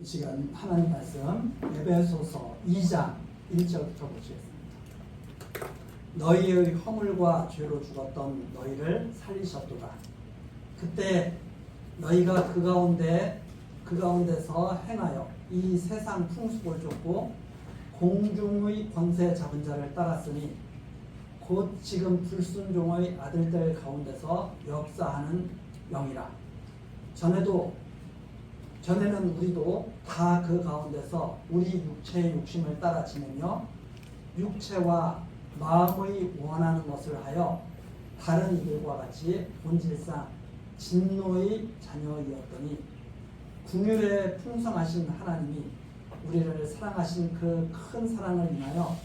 이 시간 하나님 말씀 에베소서 2장 1절부터 보시겠습니다. 너희의 허물과 죄로 죽었던 너희를 살리셨도다. 그때 너희가 그 가운데서 행하여 이 세상 풍습을 쫓고 공중의 권세 잡은 자를 따랐으니 곧 지금 불순종의 아들들 가운데서 역사하는 영이라. 전에는 우리도 다 그 가운데서 우리 육체의 욕심을 따라 지내며 육체와 마음의 원하는 것을 하여 다른 이들과 같이 본질상 진노의 자녀이었더니 긍휼에 풍성하신 하나님이 우리를 사랑하신 그 큰 사랑을 인하여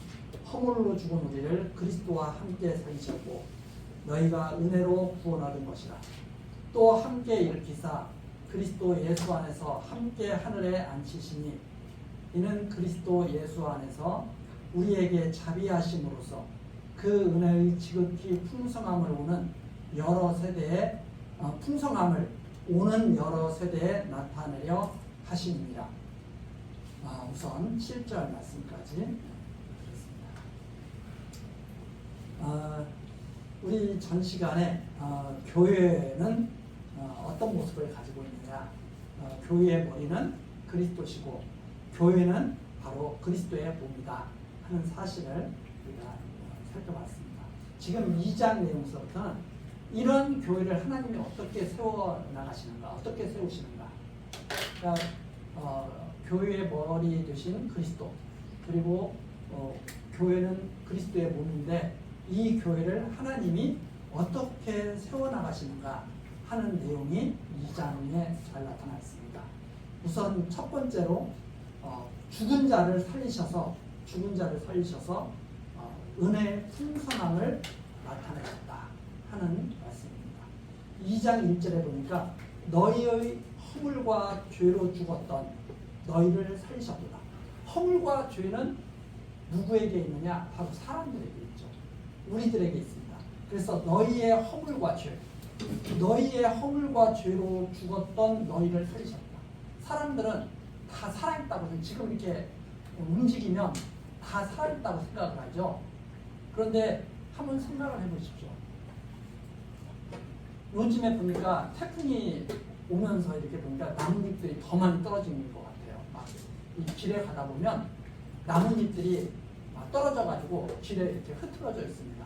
허물로 죽은 우리를 그리스도와 함께 살리셨고 너희가 은혜로 구원받은 것이라. 또 함께 일으키사 그리스도 예수 안에서 함께 하늘에 앉히시니 이는 그리스도 예수 안에서 우리에게 자비하심으로써 그 은혜의 지극히 풍성함을 오는 여러 세대에 나타내려 하심이니라. 우선 7절 말씀까지 드리겠습니다. 우리 전 시간에 교회는 어떤 모습을 가지고 있느냐, 교회의 머리는 그리스도시고 교회는 바로 그리스도의 몸이다 하는 사실을 우리가 살펴봤습니다. 지금 2장 내용서부터는 이런 교회를 하나님이 어떻게 세워나가시는가, 어떻게 세우시는가, 그러니까 교회의 머리 되신 그리스도, 그리고 교회는 그리스도의 몸인데 이 교회를 하나님이 어떻게 세워나가시는가 하는 내용이 2장에 잘 나타나 있습니다. 우선 첫 번째로 죽은 자를 살리셔서 은혜의 풍성함을 나타내셨다 하는 말씀입니다. 2장 1절에 보니까 너희의 허물과 죄로 죽었던 너희를 살리셨도다. 허물과 죄는 누구에게 있느냐? 바로 사람들에게 있죠. 우리들에게 있습니다. 그래서 너희의 허물과 죄로 죽었던 너희를 살리셨다. 사람들은 다 살아있다고, 지금 이렇게 움직이면 다 살아있다고 생각을 하죠. 그런데 한번 생각을 해보십시오. 요즘에 보니까 태풍이 오면서 이렇게 보니까 나뭇잎들이 더 많이 떨어지는 것 같아요. 막 이 길에 가다 보면 나뭇잎들이 막 떨어져가지고 길에 이렇게 흐트러져 있습니다.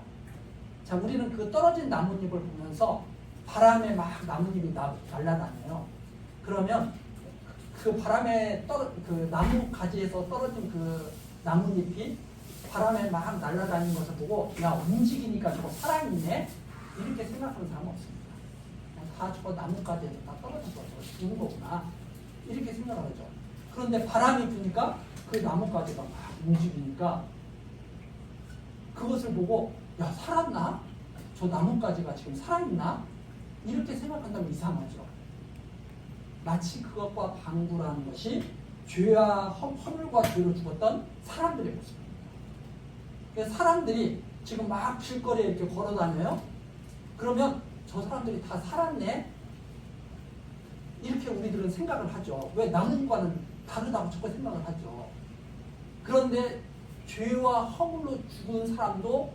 자, 우리는 그 떨어진 나뭇잎을 보면서 바람에 막 나뭇잎이 날아다녀요. 그러면 그 바람에 그 나무 가지에서 떨어진 그 나뭇잎이 바람에 막 날아다니는 것을 보고 야, 움직이니까 저거 살아있네? 이렇게 생각하는 사람은 없습니다. 다 저거 나뭇가지에서 다 떨어져서 저거 죽은 거구나, 이렇게 생각을 하죠. 그런데 바람이 부니까 그 나뭇가지가 막 움직이니까 그것을 보고 야, 살았나? 저 나뭇가지가 지금 살아있나? 이렇게 생각한다면 이상하죠. 마치 그것과 방구라는 것이 죄와 허물과 죄로 죽었던 사람들의 모습입니다. 그래서 사람들이 지금 막 길거리에 이렇게 걸어 다녀요. 그러면 저 사람들이 다 살았네? 이렇게 우리들은 생각을 하죠. 왜? 나뭇잎과는 다르다고 저거 생각을 하죠. 그런데 죄와 허물로 죽은 사람도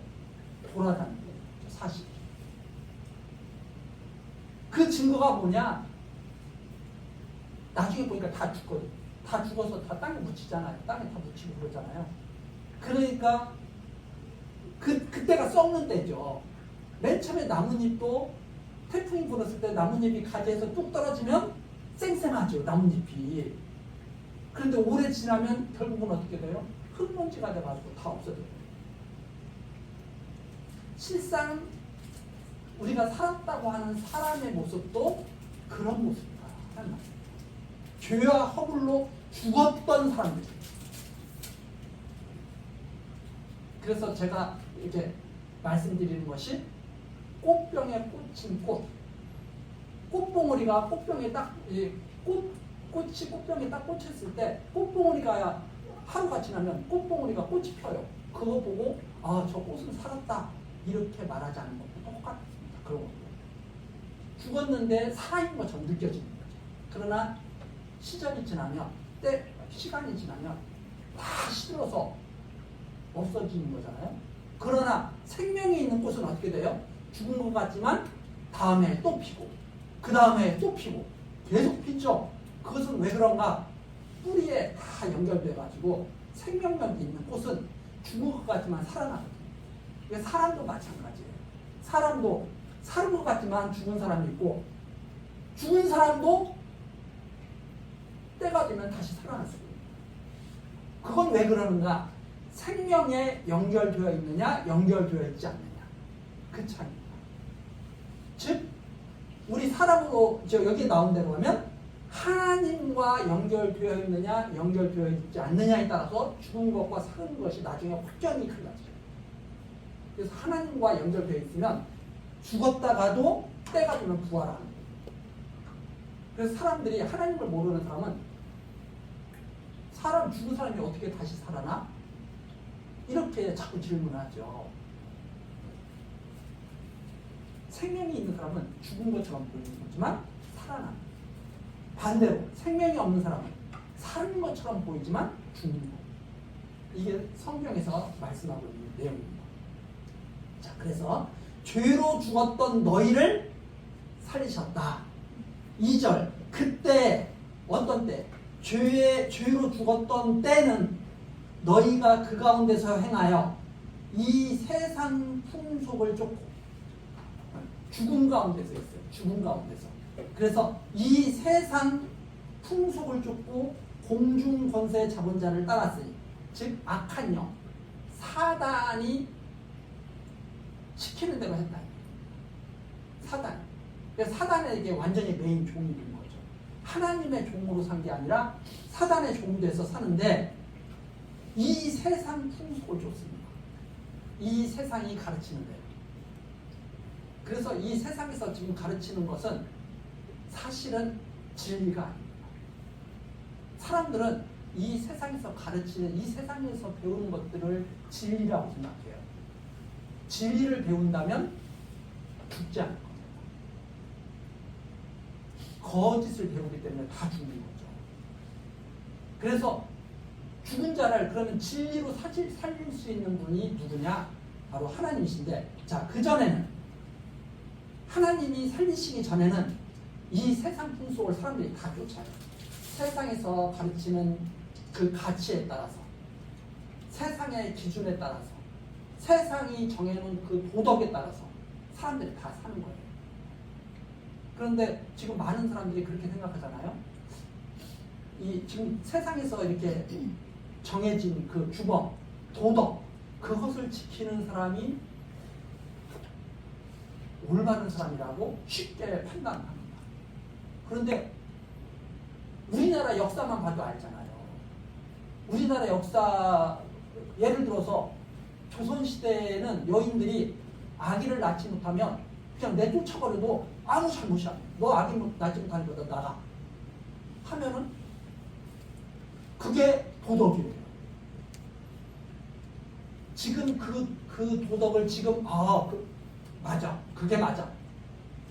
돌아다니는 거죠. 사실. 그 증거가 뭐냐? 나중에 보니까 다 죽거든요. 다 죽어서 다 땅에 묻히잖아요. 땅에 다 묻히고 그러잖아요. 그러니까 그때가 썩는 때죠. 맨 처음에 나뭇잎도 태풍이 불었을 때 나뭇잎이 가지에서 뚝 떨어지면 쌩쌩하죠, 나뭇잎이. 그런데 오래 지나면 결국은 어떻게 돼요? 흙먼지가 돼가지고 다 없어져요. 실상 우리가 살았다고 하는 사람의 모습도 그런 모습이다 하는 말이에요. 죄와 허물로 죽었던 사람들. 그래서 제가 이렇게 말씀드리는 것이 꽃병에 꽂힌 꽃. 꽃봉오리가 꽃병에 딱 꽃이 꽃병에 딱 꽂혔을 때 꽃봉오리가 하루가 지나면 꽃봉오리가 꽃이 펴요. 그거 보고 저 꽃은 살았다 이렇게 말하지 않는 것도 똑같습니다. 그런 것도 죽었는데 살아있는 것처럼 느껴지는 거죠. 그러나 시절이 지나면 시간이 지나면 다 시들어서 없어지는 거잖아요. 그러나 생명이 있는 꽃은 어떻게 돼요? 죽은 것 같지만 다음에 또 피고 그 다음에 또 피고 계속 피죠. 그것은 왜 그런가? 뿌리에 다 연결돼 가지고 생명력이 있는 꽃은 죽은 것 같지만 살아나거든요. 사람도 마찬가지예요. 사람도 사는 것 같지만 죽은 사람이 있고 죽은 사람도 때가 되면 다시 살아날 수 있습니다. 그건 왜 그러는가? 생명에 연결되어 있느냐 연결되어 있지 않느냐 그 차이입니다. 즉 우리 사람으로 여기 나온 대로 하면 하나님과 연결되어 있느냐 연결되어 있지 않느냐에 따라서 죽은 것과 사는 것이 나중에 확연히 달라져요. 그래서 하나님과 연결되어 있으면 죽었다가도 때가 되면 부활하는 거예요. 그래서 사람들이 하나님을 모르는 사람은 죽은 사람이 어떻게 다시 살아나? 이렇게 자꾸 질문하죠. 생명이 있는 사람은 죽은 것처럼 보이는 거지만 살아납니다. 반대로 생명이 없는 사람은 사는 것처럼 보이지만 죽는 거. 이게 성경에서 말씀하고 있는 내용입니다. 자, 그래서 죄로 죽었던 너희를 살리셨다. 2절 그때 어떤 때? 죄로 죽었던 때는 너희가 그 가운데서 행하여 이 세상 풍속을 쫓고 죽음 가운데서 있어요. 죽음 가운데서. 그래서 이 세상 풍속을 쫓고 공중 권세 잡은 자를 따랐으니 즉 악한 영 사단이 시키는 대로 했다. 사단. 그래서 사단에게 완전히 메인 종이 된 거죠. 하나님의 종으로 산 게 아니라 사단의 종이 돼서 사는데 이 세상 풍속을 쫓습니다. 이 세상이 가르치는 대로. 그래서 이 세상에서 지금 가르치는 것은 사실은 진리가 아닙니다. 사람들은 이 세상에서 가르치는 이 세상에서 배우는 것들을 진리라고 생각해요. 진리를 배운다면 죽지 않을 겁니다. 거짓을 배우기 때문에 다 죽는 거죠. 그래서 죽은 자를 그러면 진리로 살릴 수 있는 분이 누구냐? 바로 하나님이신데, 자, 그전에는 하나님이 살리시기 전에는 이 세상 풍속을 사람들이 다 쫓아요. 세상에서 가르치는 그 가치에 따라서, 세상의 기준에 따라서, 세상이 정해놓은 그 도덕에 따라서 사람들이 다 사는 거예요. 그런데 지금 많은 사람들이 그렇게 생각하잖아요. 지금 세상에서 이렇게 정해진 그 규범, 도덕, 그것을 지키는 사람이 올바른 사람이라고 쉽게 판단합니다. 그런데 우리나라 역사만 봐도 알잖아요. 우리나라 역사, 예를 들어서 조선시대에는 여인들이 아기를 낳지 못하면 그냥 내쫓아버려도 아무 잘못이야. 너 아기 낳지 못하니까 너 나가. 하면은 그게 도덕이에요. 지금 그 도덕을 지금 맞아. 그게 맞아.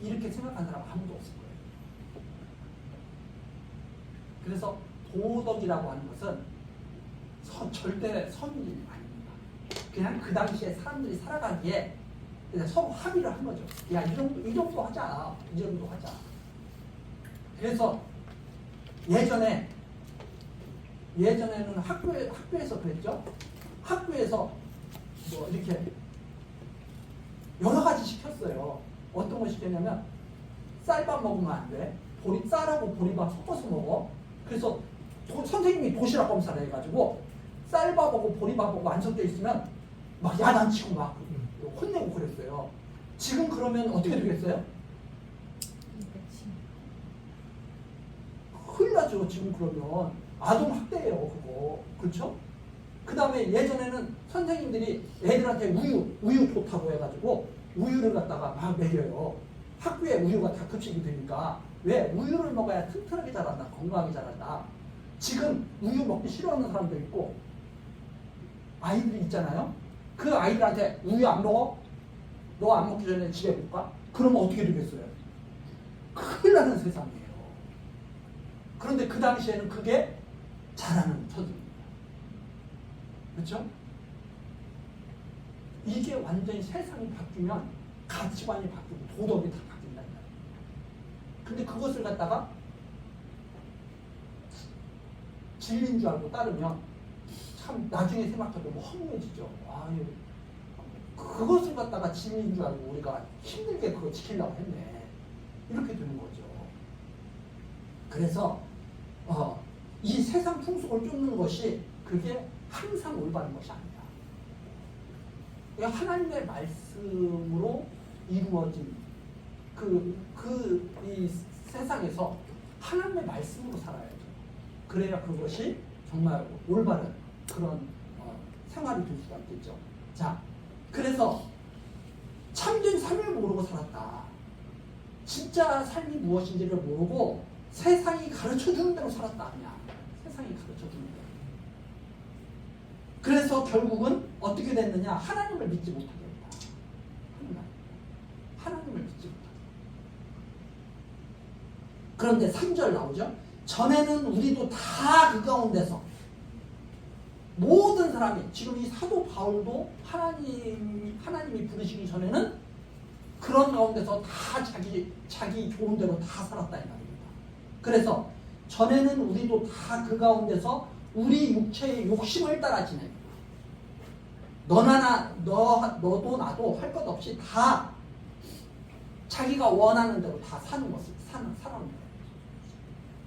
이렇게 생각하는 사람 아무도 없을 거예요. 그래서 도덕이라고 하는 것은 절대 선일이 아닙니다. 그냥 그 당시에 사람들이 살아가기에 그냥 서로 합의를 한 거죠. 야, 이 정도 하자. 이 정도 하자. 그래서 예전에는 학교에서 그랬죠. 학교에서 뭐 이렇게 여러 가지 시켰어요. 어떤 거 시켰냐면 쌀밥 먹으면 안 돼. 쌀하고 보리밥 섞어서 먹어. 그래서 선생님이 도시락 검사를 해가지고 쌀밥하고 보리밥하고 안 섞여 있으면 막 야단치고 막 혼내고 그랬어요. 지금 그러면 어떻게 되겠어요? 큰일 나죠. 지금 그러면 아동학대예요. 그거. 그렇죠? 그 다음에 예전에는 선생님들이 애들한테 우유 좋다고 해가지고 우유를 갖다가 막 먹여요. 학교에 우유가 다 급식이 되니까. 왜? 우유를 먹어야 튼튼하게 자란다. 건강하게 자란다. 지금 우유 먹기 싫어하는 사람도 있고 아이들이 있잖아요. 그 아이들한테 우유 안 먹어? 너 안 먹기 전에 집에 못 가? 그러면 어떻게 되겠어요? 큰일 나는 세상이에요. 그런데 그 당시에는 그게 자라는 터입니다. 그렇죠? 이게 완전히 세상이 바뀌면 가치관이 바뀌고 도덕이 다 바뀐다는 거예요. 근데 그것을 갖다가 진리인 줄 알고 따르면 참 나중에 생각해도 뭐 허무해지죠. 아유, 그것을 갖다가 진리인 줄 알고 우리가 힘들게 그거 지키려고 했네. 이렇게 되는 거죠. 그래서 이 세상 풍속을 쫓는 것이 그게 항상 올바른 것이 아니다. 하나님의 말씀으로 이루어진 이 세상에서 하나님의 말씀으로 살아야죠. 그래야 그것이 정말 올바른 그런 생활이 될 수가 있겠죠. 자, 그래서 참된 삶을 모르고 살았다. 진짜 삶이 무엇인지를 모르고 세상이 가르쳐주는 대로 살았다. 아니야. 세상이 가르쳐주는 대로. 그래서 결국은 어떻게 됐느냐? 하나님을 믿지 못하게 됐다. 하나님을 믿지 못하게. 그런데 3절 나오죠. 전에는 우리도 다 그 가운데서 모든 사람이 지금 이 사도 바울도 하나님이 부르시기 전에는 그런 가운데서 다 자기 좋은 대로 다 살았다 이 말입니다. 그래서 전에는 우리도 다 그 가운데서 우리 육체의 욕심을 따라 지내. 너도 나도 할 것 없이 다 자기가 원하는 대로 다 사는 거예요.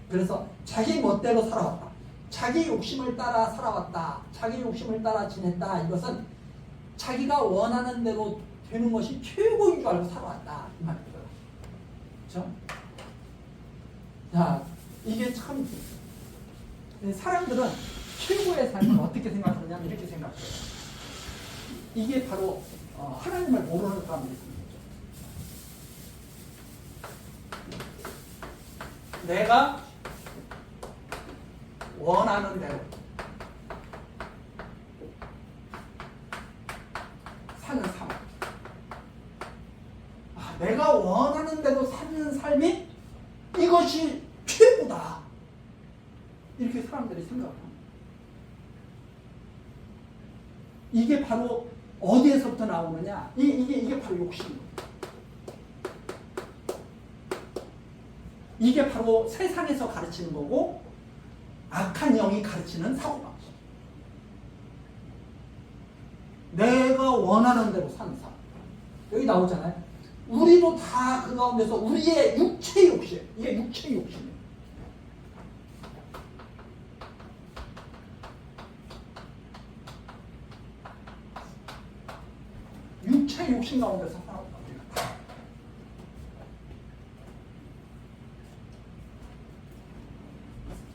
그래서 자기 멋대로 살아왔다. 자기 욕심을 따라 살아왔다. 자기 욕심을 따라 지냈다. 이것은 자기가 원하는 대로 되는 것이 최고인 줄 알고 살아왔다. 이 말입니다. 그렇죠? 자, 이게 참 사람들은 최고의 삶을 어떻게 생각하느냐면 이렇게 생각해요. 이게 바로 하나님을 모르는 사람들이 있습니다. 내가 원하는 대로 사는 삶. 내가 원하는 대로 사는 삶이 이것이 최고다. 이렇게 사람들이 생각합니다. 이게 바로 어디에서부터 나오느냐? 이게 바로 욕심입니다. 이게 바로 세상에서 가르치는 거고 악한 영이 가르치는 사고방식. 내가 원하는 대로 사는 삶. 여기 나오잖아요. 우리도 다 그 가운데서 우리의 육체의 욕심. 이게 육체의 욕심이에요. 육체의 욕심 가운데서 살아왔다.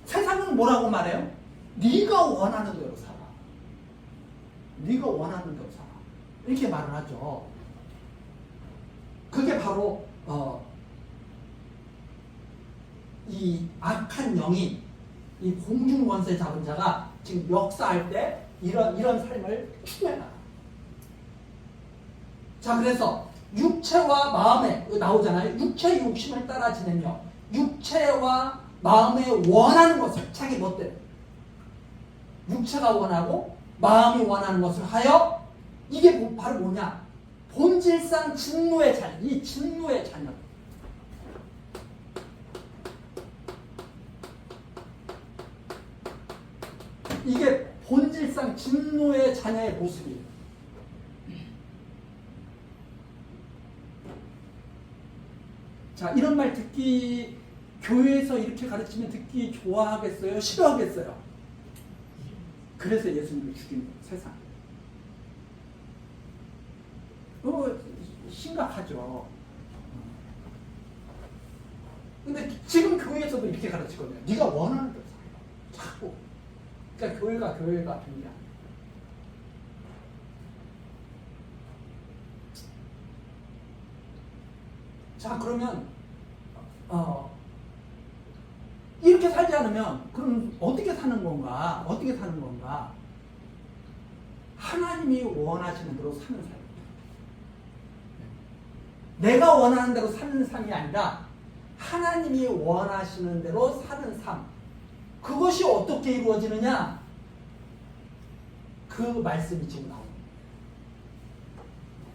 세상은 뭐라고 말해요? 네가 원하는 대로 살아. 네가 원하는 대로 살아. 이렇게 말을 하죠. 그게 바로 이 악한 영이 이 공중권세 잡은 자가 지금 역사할 때 이런 삶을 추구해놔. 자, 그래서 육체와 마음에 나오잖아요. 육체의 욕심을 따라 지내며 육체와 마음에 원하는 것을 자기 멋대로 육체가 원하고 마음이 원하는 것을 하여 이게 바로 뭐냐? 본질상 진노의 자녀. 이 진노의 자녀. 이게 본질상 진노의 자녀의 모습이에요. 자, 이런 말 듣기 교회에서 이렇게 가르치면 듣기 좋아하겠어요? 싫어하겠어요? 그래서 예수님을 죽인 거예요, 세상. 심각하죠. 근데 지금 교회에서도 이렇게 가르치거든요. 네가 원하는 대로 살아. 자꾸. 그러니까 교회가 된 게 아니에요. 자, 그러면 이렇게 살지 않으면 그럼 어떻게 사는 건가? 어떻게 사는 건가? 하나님이 원하시는 대로 사는 삶. 내가 원하는 대로 사는 삶이 아니라 하나님이 원하시는 대로 사는 삶. 그것이 어떻게 이루어지느냐? 그 말씀이 지금 나옵니다.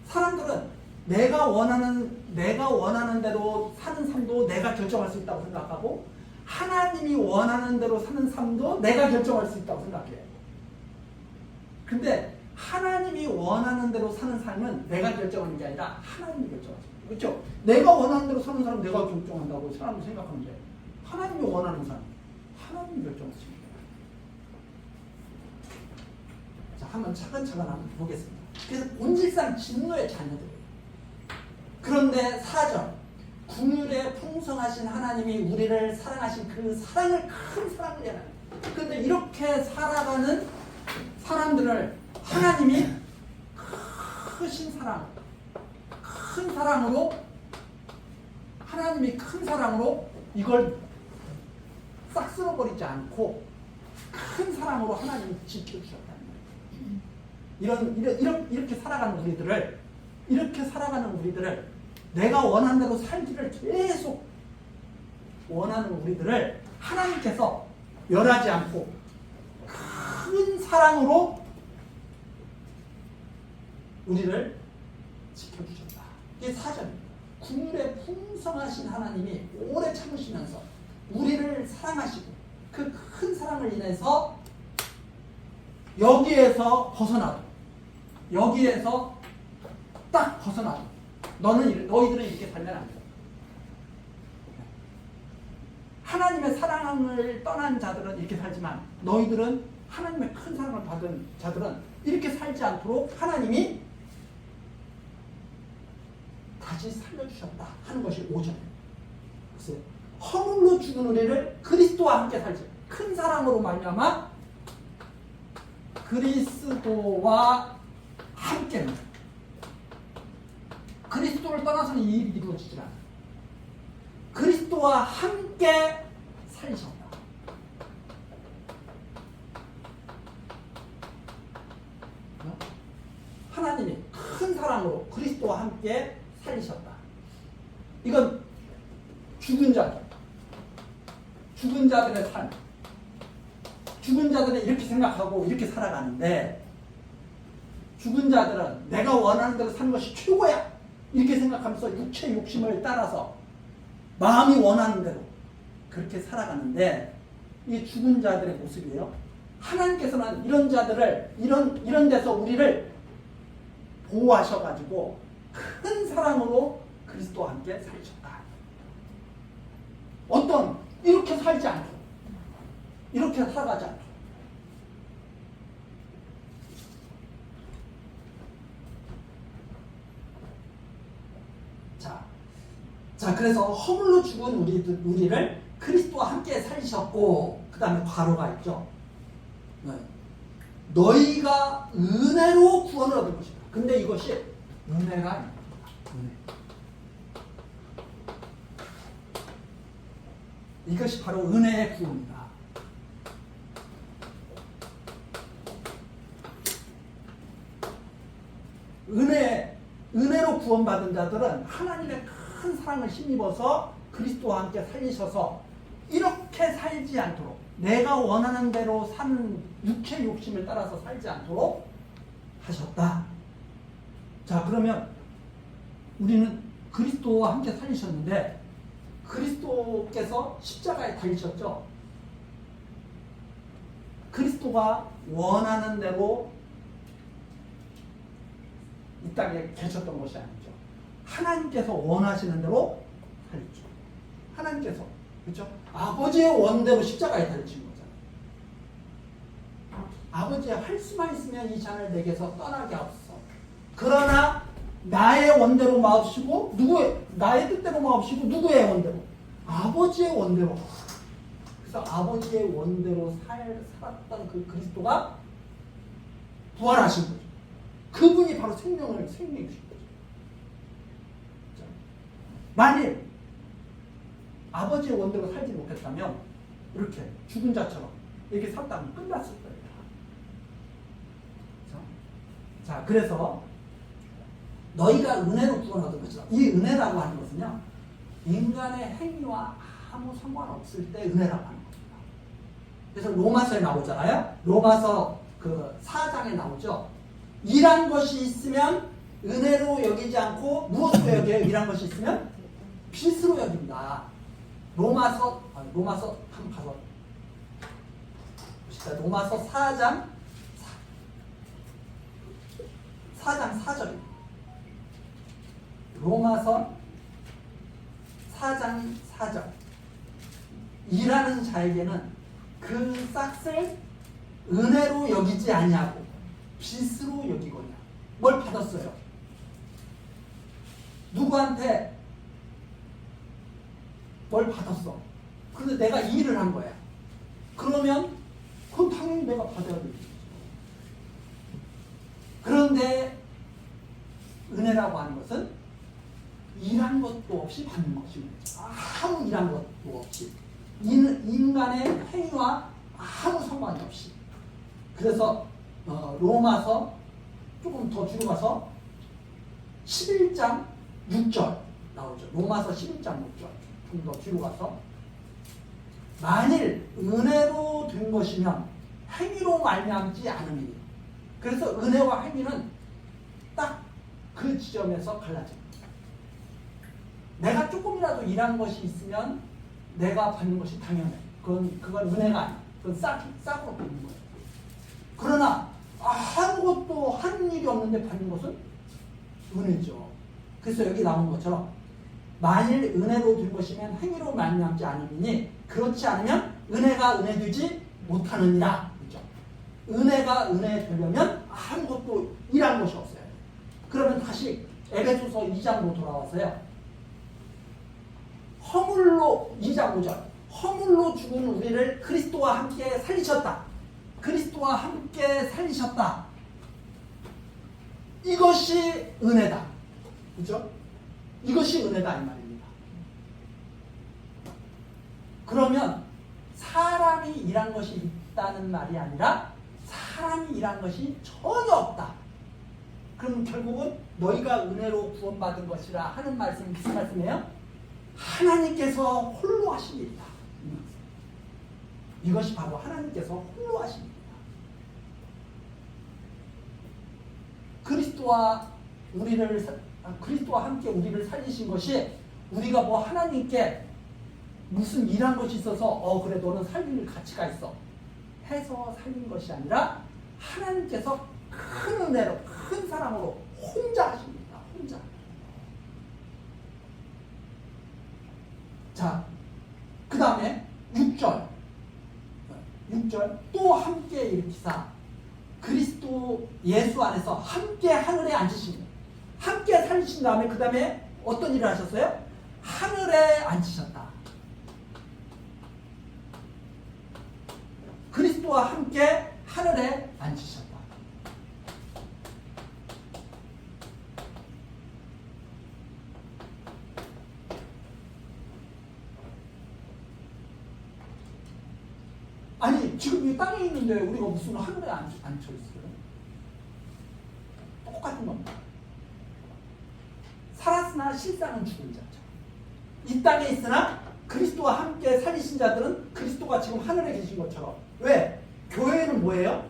사람들은 내가 원하는 대로 사는 삶도 내가 결정할 수 있다고 생각하고 하나님이 원하는 대로 사는 삶도 내가 결정할 수 있다고 생각해요. 근데 하나님이 원하는 대로 사는 삶은 내가 결정하는 게 아니라 하나님이 결정하죠. 그렇죠? 내가 원하는 대로 사는 사람 내가 결정한다고 사람들이 생각하는데 하나님이 원하는 삶 하나님이 결정하십니다. 자, 한번 차근차근 한번 보겠습니다. 그래서 본질상 진노의 자녀들이에요. 그런데 4절 긍휼에 풍성하신 하나님이 우리를 사랑하신 그 사랑을 큰 사랑을 얘기합니다. 그런데 이렇게 살아가는 사람들을 하나님이 크신 사랑, 큰 사랑으로 하나님이 큰 사랑으로 이걸 싹 쓸어버리지 않고 큰 사랑으로 하나님이 지켜주셨다는 거예요. 이렇게 살아가는 우리들을 내가 원하는 대로 살기를 계속 원하는 우리들을 하나님께서 멸하지 않고 큰 사랑으로 우리를 지켜주셨다. 이게 4절입니다. 긍휼에 풍성하신 하나님이 오래 참으시면서 우리를 사랑하시고 그 큰 사랑을 인해서 여기에서 딱 벗어나도 너희들은 이렇게 살면 안 돼. 하나님의 사랑을 떠난 자들은 이렇게 살지만 너희들은 하나님의 큰 사랑을 받은 자들은 이렇게 살지 않도록 하나님이 다시 살려주셨다 하는 것이 5절이에요. 허물로 죽은 우리를 그리스도와 함께 살지. 큰 사랑으로 말미암아 그리스도와 함께입니다. 그리스도를 떠나서는 이 일이 이루어지지 않아요. 그리스도와 함께 살리셨다. 하나님이 큰 사랑으로 그리스도와 함께 살리셨다. 이건 죽은 자들의 삶. 죽은 자들은 이렇게 생각하고 이렇게 살아가는데 죽은 자들은 내가 원하는 대로 사는 것이 최고야. 이렇게 생각하면서 육체 욕심을 따라서 마음이 원하는 대로 그렇게 살아가는데 이게 죽은 자들의 모습이에요. 하나님께서는 이런 자들을 이런 데서 우리를 보호하셔가지고 큰 사랑으로 그리스도와 함께 살리셨다. 이렇게 살지 않고 이렇게 살아가지 않고 자, 그래서 허물로 죽은 우리를 그리스도와 함께 살리셨고, 그 다음에 괄호가 있죠. 네. 너희가 은혜로 구원을 얻은 것이다. 근데 이것이 은혜가 아닙니다. 이것이 바로 은혜의 구원이다. 은혜로 구원받은 자들은 하나님의 큰 사랑을 힘입어서 그리스도와 함께 살리셔서 이렇게 살지 않도록 내가 원하는 대로 사는 육체 욕심을 따라서 살지 않도록 하셨다. 자, 그러면 우리는 그리스도와 함께 살리셨는데 그리스도께서 십자가에 달리셨죠. 그리스도가 원하는 대로 이 땅에 계셨던 것이 아니죠. 하나님께서 원하시는 대로 살렸죠. 하나님께서, 그렇죠? 아버지의 원대로 십자가에 달리신 거잖아요. 아버지의 할 수만 있으면 이 잔을 내게서 떠나게 하옵소서. 그러나 나의 원대로 마옵시고 나의 뜻대로 마옵시고 누구의 원대로? 아버지의 원대로. 그래서 아버지의 원대로 살았던 그 그리스도가 부활하신 거죠. 그분이 바로 생명이신 거죠. 만일 아버지의 원대로 살지 못했다면 이렇게 죽은 자처럼 이렇게 살다면 끝났을 거예요. 자, 그래서 너희가 은혜로 구원 얻은 것이다. 이 은혜라고 하는 것은요, 인간의 행위와 아무 상관없을 때 은혜라고 하는 겁니다. 그래서 로마서에 나오잖아요. 로마서 그 4장에 나오죠. 일한 것이 있으면 은혜로 여기지 않고 무엇으로 여겨요? 일한 것이 있으면 빚으로 여긴다. 로마서 한번 가서 보시다. 로마서 4장 4절입니다. 로마서 4장 4절. 일하는 자에게는 그 싹을 은혜로 여기지 아니하고 빚으로 여기거냐. 뭘 받았어요? 누구한테 뭘 받았어? 그런데 내가 이 일을 한 거야. 그러면 그건 당연히 내가 받아야 되지. 그런데 은혜라고 하는 것은 일한 것도 없이 받는 것입니다. 아무 일한 것도 없이. 인간의 행위와 아무 상관이 없이. 그래서 로마서 조금 더 뒤로 가서 11장 6절 나오죠. 로마서 11장 6절. 좀 더 뒤로 가서 만일 은혜로 된 것이면 행위로 말미암지 않으니. 그래서 은혜와 행위는 딱 그 지점에서 갈라집니다. 내가 조금이라도 일한 것이 있으면 내가 받는 것이 당연해. 그건 은혜가 아니야. 그건 싹으로 받는 거예요. 그러나 아무것도 한 일이 없는데 받는 것은 은혜죠. 그래서 여기 나온 것처럼 만일 은혜로 된 것이면 행위로 말미암지 않으니 그렇지 않으면 은혜가 은혜되지 못하느니라. 그렇죠? 은혜가 은혜 되려면 아무것도 일한 것이 없어요. 그러면 다시 에베소서 2장으로 돌아와서요. 허물로 2장 5절. 허물로 죽은 우리를 그리스도와 함께 살리셨다. 그리스도와 함께 살리셨다. 이것이 은혜다. 그죠? 이것이 은혜다 이 말입니다. 그러면 사람이 일한 것이 있다는 말이 아니라 사람이 일한 것이 전혀 없다. 그럼 결국은 너희가 은혜로 구원받은 것이라 하는 말씀이 무슨 말씀이에요? 하나님께서 홀로 하신 일이다. 이것이 바로 하나님께서 홀로 하신 일이다. 그리스도와 함께 우리를 살리신 것이 우리가 뭐 하나님께 무슨 일한 것이 있어서 그래 너는 살릴 가치가 있어 해서 살린 것이 아니라 하나님께서 큰 은혜로 큰 사랑으로 혼자 하십니다. 혼자. 자, 그 다음에 6절 또 함께 일으키사 그리스도 예수 안에서 함께 하늘에 앉으십니다. 함께 살리신 다음에 그 다음에 어떤 일을 하셨어요? 하늘에 앉으셨다. 그리스도와 함께 하늘에 앉으셨다. 아니 지금 이 땅에 있는데 우리가 무슨 하늘에 앉혀있어요? 똑같은 겁니다. 살았으나 실상은 죽은 자죠. 이 땅에 있으나 그리스도와 함께 살리신 자들은 그리스도가 지금 하늘에 계신 것처럼. 왜? 교회는 뭐예요?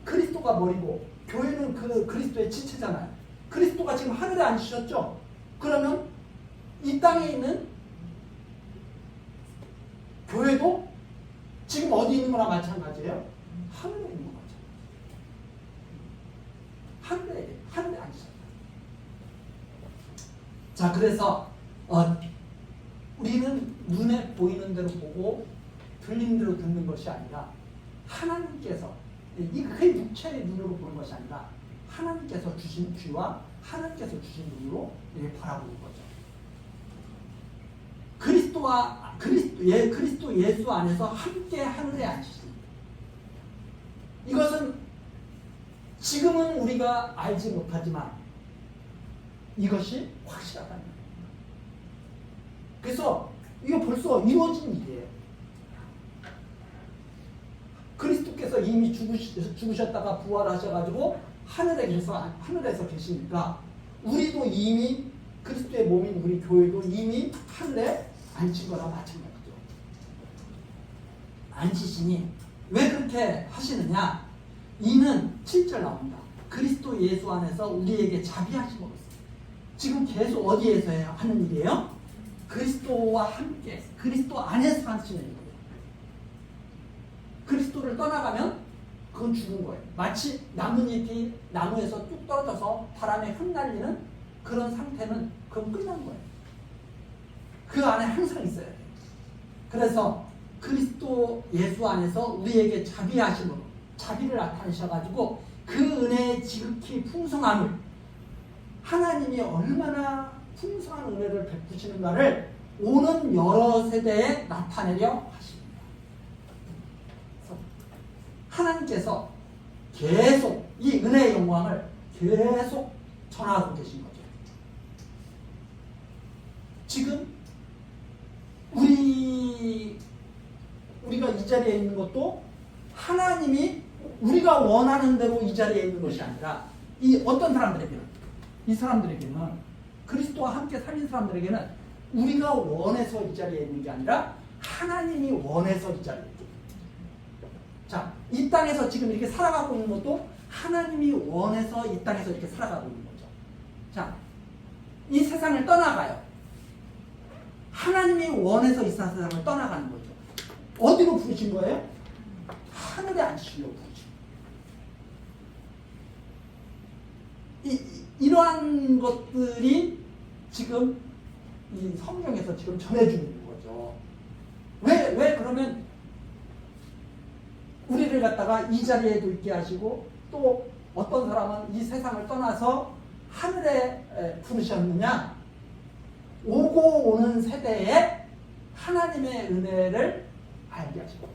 그리스도가 머리고 교회는 그 그리스도의 지체잖아요. 그리스도가 지금 하늘에 앉으셨죠? 그러면 이 땅에 있는 교회도 지금 어디 있는 거나 마찬가지예요? 하늘에 있는 거 마찬가지예요. 하늘에 앉으셨다. 자, 그래서 우리는 눈에 보이는 대로 보고 들리는 대로 듣는 것이 아니라 하나님께서 그 육체의 눈으로 보는 것이 아니라 하나님께서 주신 귀와 하나님께서 주신 눈으로 이렇게 바라보는 거죠. 그리스도 예수 안에서 함께 하늘에 앉으십니다. 이것은 지금은 우리가 알지 못하지만 이것이 확실하다는 거예요. 그래서 이거 벌써 이루어진 일이에요. 그리스도께서 이미 죽으셨다가 부활하셔가지고 하늘에서 계시니까 우리도 이미 그리스도의 몸인 우리 교회도 이미 하늘에 앉힌 거나 마찬가지죠. 앉으시니 왜 그렇게 하시느냐? 이는 7절 나옵니다. 그리스도 예수 안에서 우리에게 자비하심으로써. 지금 계속 어디에서 하는 일이에요? 그리스도와 함께, 그리스도 안에서 하시는 일이에요. 그리스도를 떠나가면 그건 죽은 거예요. 마치 나뭇잎이 나무에서 뚝 떨어져서 바람에 흩날리는 그런 상태는 그건 끝난 거예요. 그 안에 항상 있어야 돼요. 그래서 그리스도 예수 안에서 우리에게 자비하심으로 자비를 나타내셔가지고 그 은혜의 지극히 풍성함을, 하나님이 얼마나 풍성한 은혜를 베푸시는가를 오는 여러 세대에 나타내려 하십니다. 하나님께서 계속 이 은혜의 영광을 계속 전하고 계신 거죠. 지금 우리가 이 자리에 있는 것도 하나님이 우리가 원하는 대로 이 자리에 있는 것이 아니라, 이 어떤 사람들에게는, 이 사람들에게는, 그리스도와 함께 살린 사람들에게는 우리가 원해서 이 자리에 있는 게 아니라 하나님이 원해서 이 자리에 있는 거예요. 자, 이 땅에서 지금 이렇게 살아가고 있는 것도 하나님이 원해서 이 땅에서 이렇게 살아가고 있는 거죠. 자, 이 세상을 떠나가요. 하나님이 원해서 이 세상을 떠나가는 거죠. 어디로 부르신 거예요? 하늘에 앉히려고 부르신 거예요. 이러한 것들이 지금 이 성경에서 지금 전해주는 거죠. 왜 그러면 우리를 갖다가 이 자리에도 있게 하시고, 또 어떤 사람은 이 세상을 떠나서 하늘에 부르셨느냐? 오고 오는 세대에 하나님의 은혜를 알게 하시고,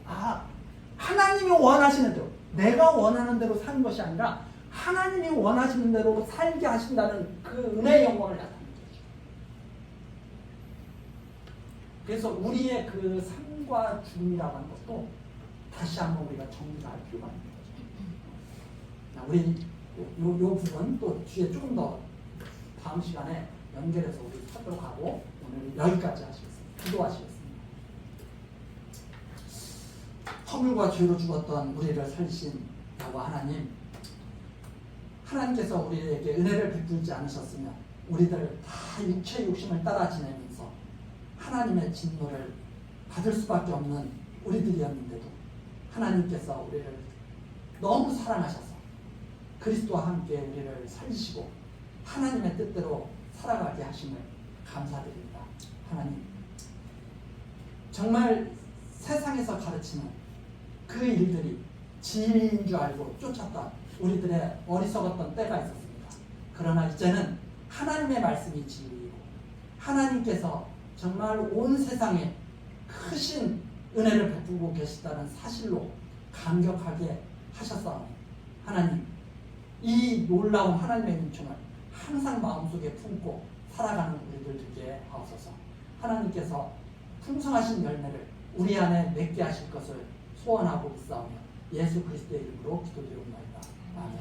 하나님이 원하시는 대로, 내가 원하는 대로 사는 것이 아니라 하나님이 원하시는 대로 살게 하신다는 그 은혜의 영광을 나타내는 거죠. 그래서 우리의 그 삶과 죽음이라고 하는 것도 다시 한번 우리가 정리할 필요가 있는 거죠. 우리 요 부분 또 뒤에 조금 더 다음 시간에 연결해서 우리 하도록 하고, 오늘 여기까지 하시겠습니다. 기도하시겠습니다. 허물과 죄로 죽었던 우리를 살리신 여호와 하나님, 하나님께서 우리에게 은혜를 베풀지 않으셨으면 우리들 다 육체의 욕심을 따라 지내면서 하나님의 진노를 받을 수밖에 없는 우리들이었는데도 하나님께서 우리를 너무 사랑하셔서 그리스도와 함께 우리를 살리시고 하나님의 뜻대로 살아가게 하심을 감사드립니다. 하나님, 정말 세상에서 가르치는 그 일들이 진리인 줄 알고 쫓았던 우리들의 어리석었던 때가 있었습니다. 그러나 이제는 하나님의 말씀이 진리이고 하나님께서 정말 온 세상에 크신 은혜를 베푸고 계시다는 사실로 감격하게 하셨사오니, 하나님, 이 놀라운 하나님의 은총을 항상 마음속에 품고 살아가는 우리들 되게 하옵소서. 하나님께서 풍성하신 열매를 우리 안에 맺게 하실 것을 소원하고 있사오며 예수 그리스도의 이름으로 기도드리옵나이다. 아멘.